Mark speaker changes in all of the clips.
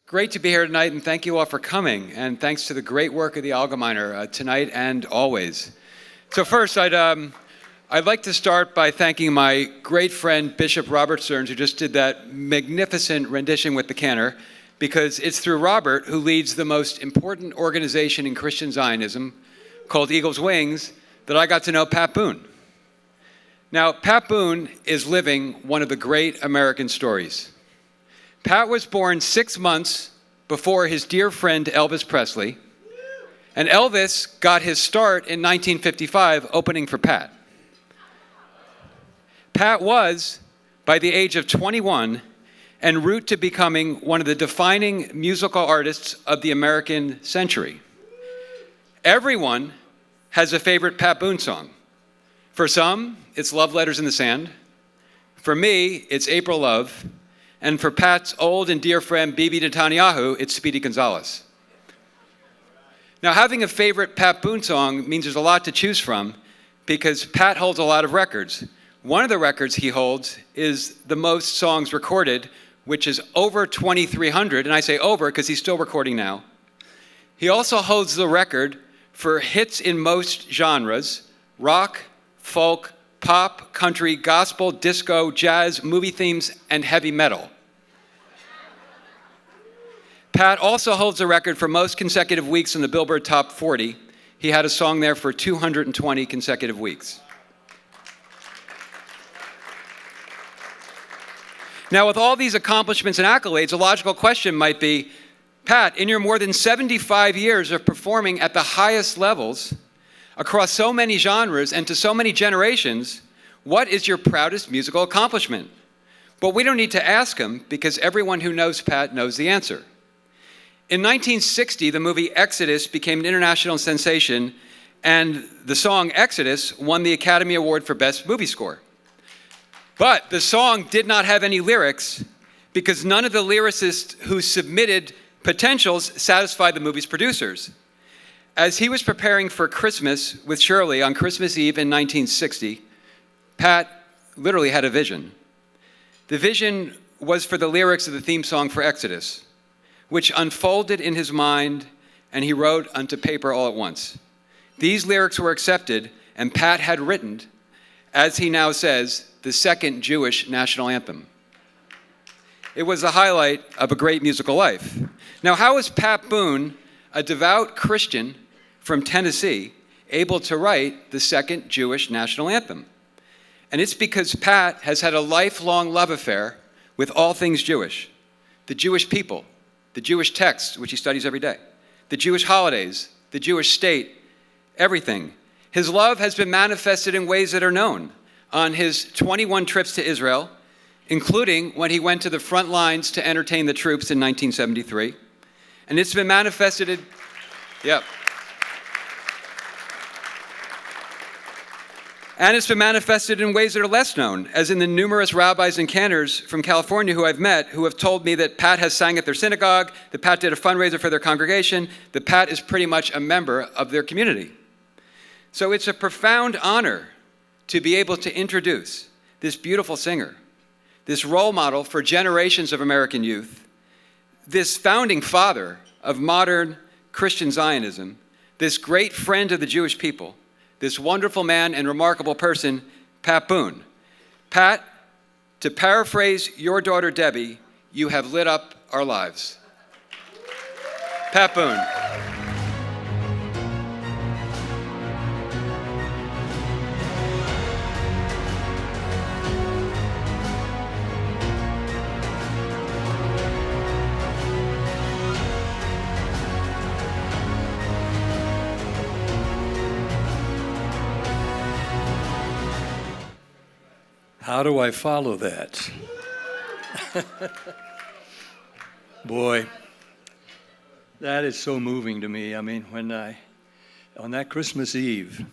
Speaker 1: Great to be here tonight, and thank you all for coming. And thanks to the great work of the Algemeiner tonight and always. So first, I'd like to start by thanking my great friend Bishop Robert Stearns, who just did that magnificent rendition with the cantor, because it's through Robert, who leads the most important organization in Christian Zionism, called Eagle's Wings, that I got to know Pat Boone. Now, Pat Boone is living one of the great American stories. Pat was born 6 months before his dear friend Elvis Presley, and Elvis got his start in 1955 opening for Pat. Pat was, by the age of 21, en route to becoming one of the defining musical artists of the American century. Everyone has a favorite Pat Boone song. For some, it's Love Letters in the Sand. For me, it's April Love. And for Pat's old and dear friend Bibi Netanyahu, it's Speedy Gonzales. Now, having a favorite Pat Boone song means there's a lot to choose from because Pat holds a lot of records. One of the records he holds is the most songs recorded, which is over 2,300, and I say over because he's still recording now. He also holds the record for hits in most genres: rock, folk, pop, country, gospel, disco, jazz, movie themes, and heavy metal. Pat also holds the record for most consecutive weeks in the Billboard Top 40. He had a song there for 220 consecutive weeks. Now, with all these accomplishments and accolades, a logical question might be, Pat, in your more than 75 years of performing at the highest levels, across so many genres and to so many generations, what is your proudest musical accomplishment? But we don't need to ask him because everyone who knows Pat knows the answer. In 1960, the movie Exodus became an international sensation, and the song Exodus won the Academy Award for Best Movie Score. But the song did not have any lyrics because none of the lyricists who submitted potentials satisfied the movie's producers. As he was preparing for Christmas with Shirley on Christmas Eve in 1960, Pat literally had a vision. The vision was for the lyrics of the theme song for Exodus, which unfolded in his mind and he wrote onto paper all at once. These lyrics were accepted, and Pat had written, as he now says, the second Jewish national anthem. It was the highlight of a great musical life. Now, how is Pat Boone, a devout Christian from Tennessee, able to write the second Jewish national anthem? And it's because Pat has had a lifelong love affair with all things Jewish: the Jewish people, the Jewish text, which he studies every day, the Jewish holidays, the Jewish state, everything. His love has been manifested in ways that are known on his 21 trips to Israel, including when he went to the front lines to entertain the troops in 1973. And it's been manifested in, And it's been manifested in ways that are less known, as in the numerous rabbis and cantors from California who I've met who have told me that Pat has sang at their synagogue, that Pat did a fundraiser for their congregation, that Pat is pretty much a member of their community. So it's a profound honor to be able to introduce this beautiful singer, this role model for generations of American youth, this founding father of modern Christian Zionism, this great friend of the Jewish people, this wonderful man and remarkable person, Pat Boone. Pat, to paraphrase your daughter Debbie, you have lit up our lives. Pat Boone.
Speaker 2: How do I follow that? Boy, that is so moving to me. I mean, on that Christmas Eve,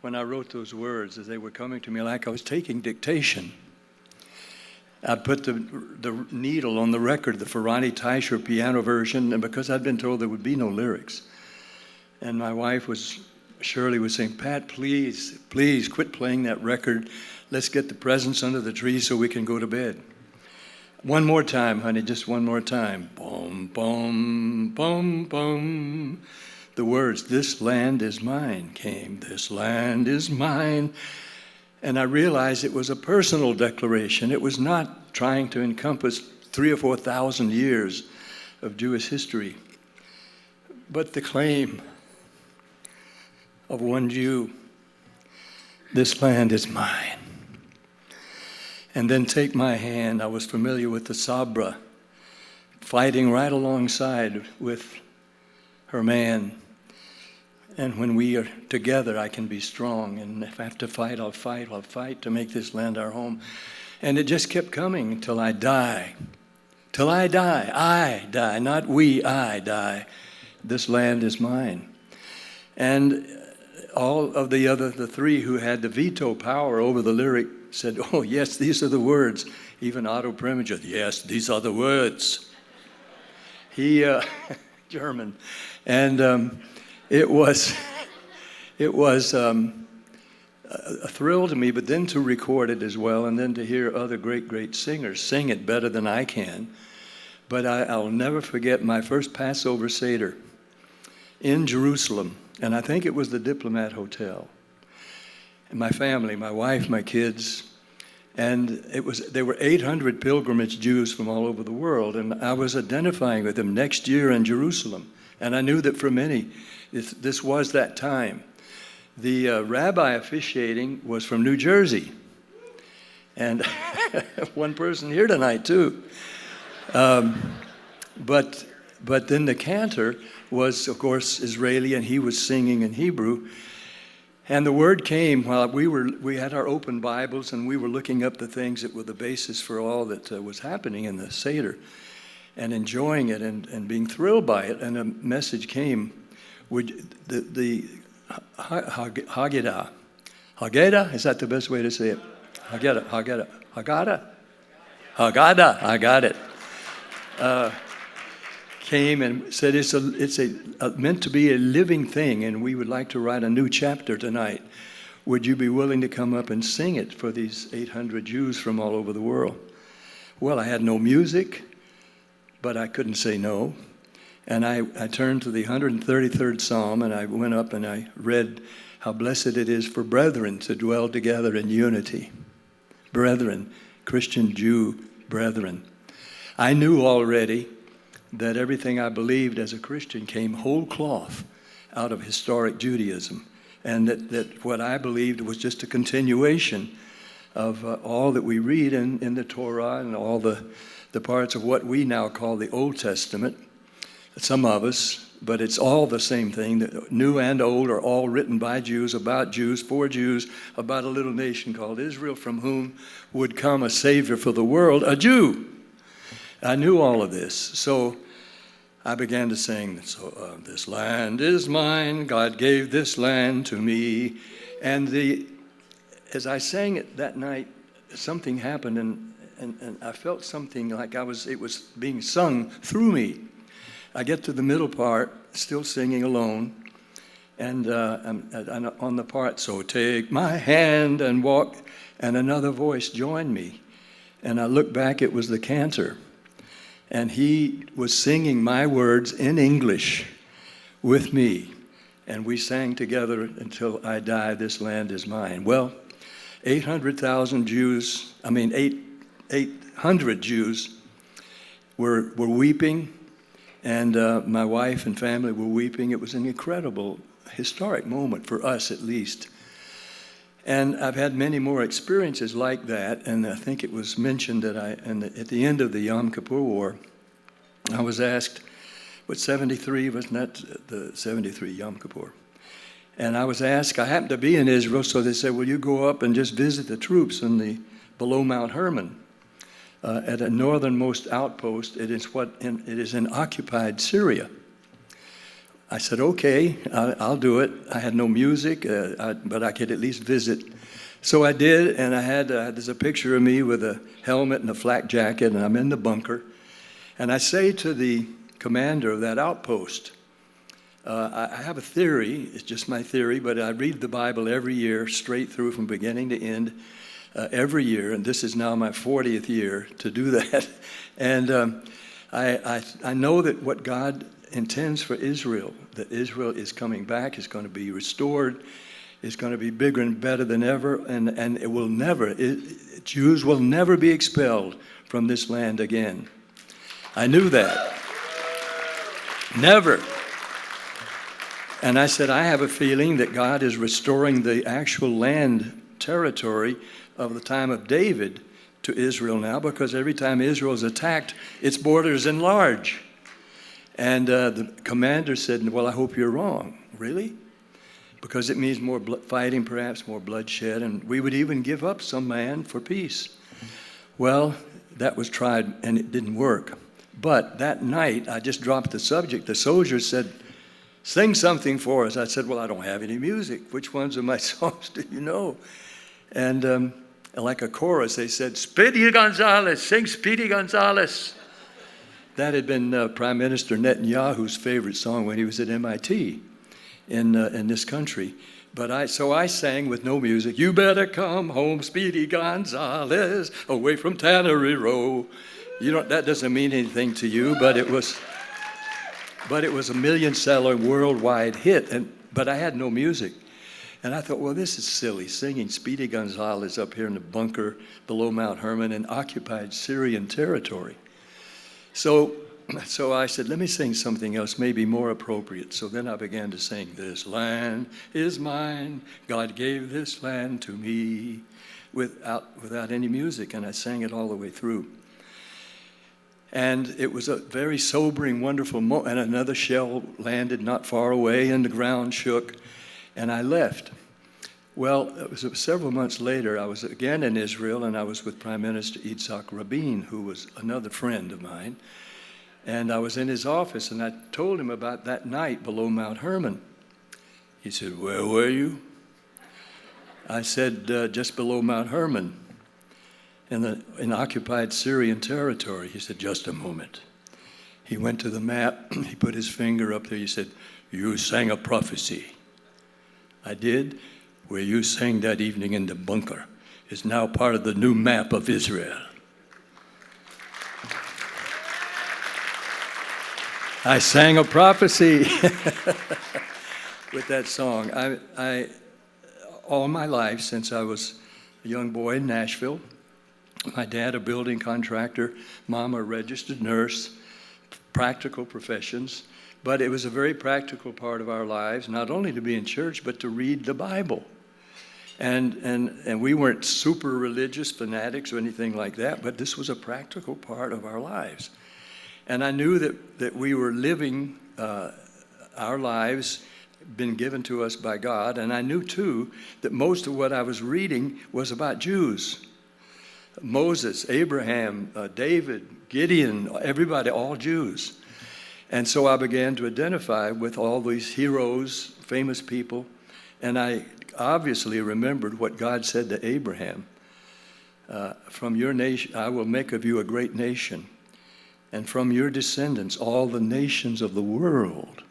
Speaker 2: when I wrote those words, as they were coming to me like I was taking dictation, I put the needle on the record, the Ferrani Teicher piano version, and because I'd been told there would be no lyrics. And my wife Shirley was saying, Pat, please quit playing that record. Let's get the presents under the tree so we can go to bed. One more time, honey, just one more time. Boom, boom, boom, boom. The words, "This land is mine," came. This land is mine. And I realized it was a personal declaration. It was not trying to encompass 3,000 or 4,000 years of Jewish history, but the claim of one Jew, "This land is mine." And then take my hand. I was familiar with the Sabra, fighting right alongside with her man. And when we are together, I can be strong. And if I have to fight, I'll fight. I'll fight to make this land our home. And it just kept coming until I die. Till I die, not we, I die. This land is mine. And all of the three who had the veto power over the lyric said, "Oh, yes, these are the words." Even Otto Preminger, "Yes, these are the words." He, German. And it was a thrill to me, but then to record it as well, and then to hear other great singers sing it better than I can. But I'll never forget my first Passover Seder in Jerusalem, and I think it was the Diplomat Hotel. And my family, my wife, my kids, and there were 800 pilgrimage Jews from all over the world, and I was identifying with them next year in Jerusalem. And I knew that for many, this was that time. The rabbi officiating was from New Jersey, and one person here tonight too. But then the cantor was, of course, Israeli, and he was singing in Hebrew. And the word came while we had our open Bibles, and we were looking up the things that were the basis for all that was happening in the Seder, and enjoying it and being thrilled by it. And a message came, the Haggadah. Haggadah, is that the best way to say it? Haggadah. I got it. Came and said it's meant to be a living thing, and we would like to write a new chapter tonight. Would you be willing to come up and sing it for these 800 Jews from all over the world? Well, I had no music, but I couldn't say no. And I turned to the 133rd Psalm, and I went up and I read how blessed it is for brethren to dwell together in unity. Brethren, Christian Jew brethren. I knew already that everything I believed as a Christian came whole cloth out of historic Judaism, and that what I believed was just a continuation of all that we read in the Torah and all the parts of what we now call the Old Testament, some of us, but it's all the same thing. The New and Old are all written by Jews, about Jews, for Jews, about a little nation called Israel, from whom would come a Savior for the world, a Jew. I knew all of this, so I began to sing, this land is mine, God gave this land to me. And as I sang it that night, something happened, and I felt something like it was being sung through me. I get to the middle part, still singing alone, and I'm on the part, "So take my hand and walk," and another voice joined me. And I looked back, it was the cantor. And he was singing my words in English with me. And we sang together, "Until I die, this land is mine." Well, 800,000 Jews, 800 Jews were weeping, and my wife and family were weeping. It was an incredible, historic moment for us, at least. And I've had many more experiences like that, and I think it was mentioned that at the end of the Yom Kippur War, I was asked, 73, wasn't that the 73 Yom Kippur? And I was asked, I happened to be in Israel, so they said, "Will you go up and just visit the troops below Mount Hermon at a northernmost outpost? It is in occupied Syria." I said, "Okay, I'll do it." I had no music, but I could at least visit. So I did, and there's a picture of me with a helmet and a flak jacket, and I'm in the bunker. And I say to the commander of that outpost, I have a theory, it's just my theory, but I read the Bible every year, straight through from beginning to end. every year, and this is now my 40th year to do that. And I know that what God intends for Israel, that Israel is coming back, is going to be restored, is going to be bigger and better than ever, and it will never, Jews will never be expelled from this land again. I knew that. Never. And I said, I have a feeling that God is restoring the actual land territory of the time of David to Israel now, because every time Israel is attacked, its borders enlarge. And the commander said, well, I hope you're wrong. Really? Because it means more fighting, perhaps more bloodshed, and we would even give up some land for peace. Well, that was tried, and it didn't work. But that night, I just dropped the subject. The soldiers said, sing something for us. I said, well, I don't have any music. Which ones of my songs do you know? And like a chorus, they said, Speedy Gonzales, sing Speedy Gonzales. That had been Prime Minister Netanyahu's favorite song when he was at MIT in this country. But so I sang with no music, you better come home, Speedy Gonzales, away from Tannery Row. That doesn't mean anything to you, but it was a million-seller worldwide hit, but I had no music. And I thought, well, this is silly, singing Speedy Gonzales up here in the bunker below Mount Hermon in occupied Syrian territory. So I said, let me sing something else, maybe more appropriate. So then I began to sing, this land is mine, God gave this land to me, without any music, and I sang it all the way through. And it was a very sobering, wonderful moment, and another shell landed not far away, and the ground shook, and I left. Well, it was several months later, I was again in Israel, and I was with Prime Minister Yitzhak Rabin, who was another friend of mine. And I was in his office, and I told him about that night below Mount Hermon. He said, where were you? I said, just below Mount Hermon, in occupied Syrian territory. He said, just a moment. He went to the map, he put his finger up there, he said, you sang a prophecy. I did. Where you sang that evening in the bunker is now part of the new map of Israel. I sang a prophecy with that song. I all my life, since I was a young boy in Nashville, my dad a building contractor, mom a registered nurse, practical professions, but it was a very practical part of our lives, not only to be in church, but to read the Bible. And we weren't super religious fanatics or anything like that, but this was a practical part of our lives. And I knew that we were living our lives been given to us by God, and I knew too that most of what I was reading was about Jews. Moses, Abraham, David, Gideon, everybody, all Jews. And so I began to identify with all these heroes, famous people, and I obviously remembered what God said to Abraham. From your nation, I will make of you a great nation, and from your descendants, all the nations of the world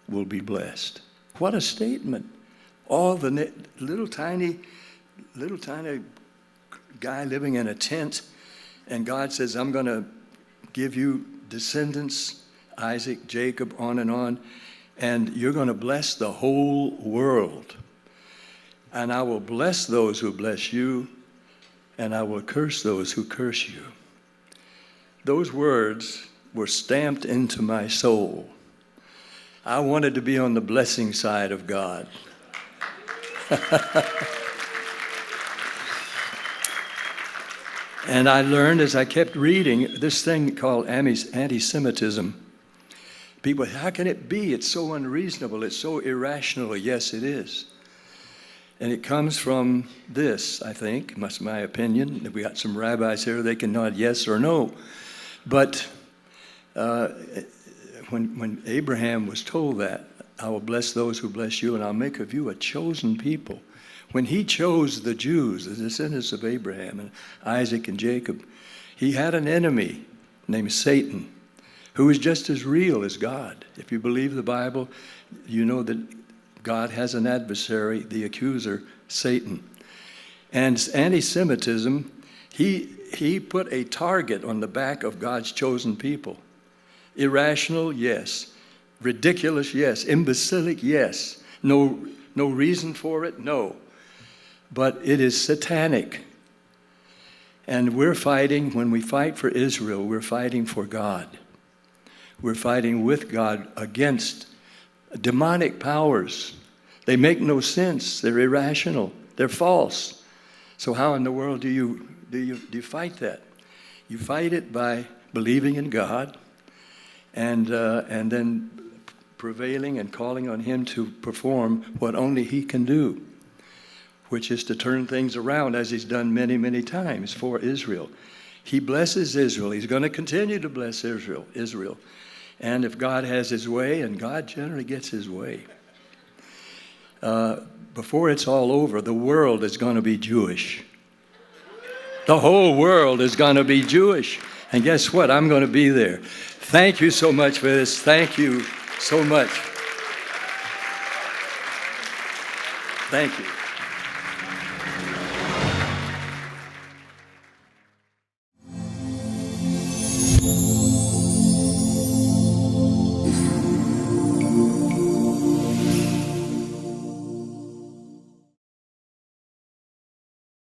Speaker 2: will be blessed. What a statement. All the little tiny guy living in a tent, and God says, I'm going to give you descendants, Isaac, Jacob, on, and you're going to bless the whole world. And I will bless those who bless you, and I will curse those who curse you. Those words were stamped into my soul. I wanted to be on the blessing side of God. And I learned as I kept reading this thing called anti-Semitism. People, how can it be? It's so unreasonable. It's so irrational. Yes, it is. And it comes from this, I think, that's my opinion. We got some rabbis here, they can nod yes or no. But when Abraham was told that, I will bless those who bless you, and I'll make of you a chosen people. When he chose the Jews, the descendants of Abraham and Isaac and Jacob, he had an enemy named Satan, who is just as real as God. If you believe the Bible, you know that God has an adversary, the accuser, Satan. And anti-Semitism, he put a target on the back of God's chosen people. Irrational, yes. Ridiculous, yes. Imbecilic, yes. No reason for it, no. But it is satanic. And we're fighting, when we fight for Israel, we're fighting for God. We're fighting with God against demonic powers. They make no sense. They're irrational. They're false. So how in the world do you fight that? You fight it by believing in God and then prevailing and calling on Him to perform what only He can do, which is to turn things around as He's done many, many times for Israel. He blesses Israel. He's going to continue to bless Israel. And if God has His way, and God generally gets His way, before it's all over, the world is going to be Jewish. The whole world is going to be Jewish. And guess what? I'm going to be there. Thank you so much for this. Thank you so much. Thank you.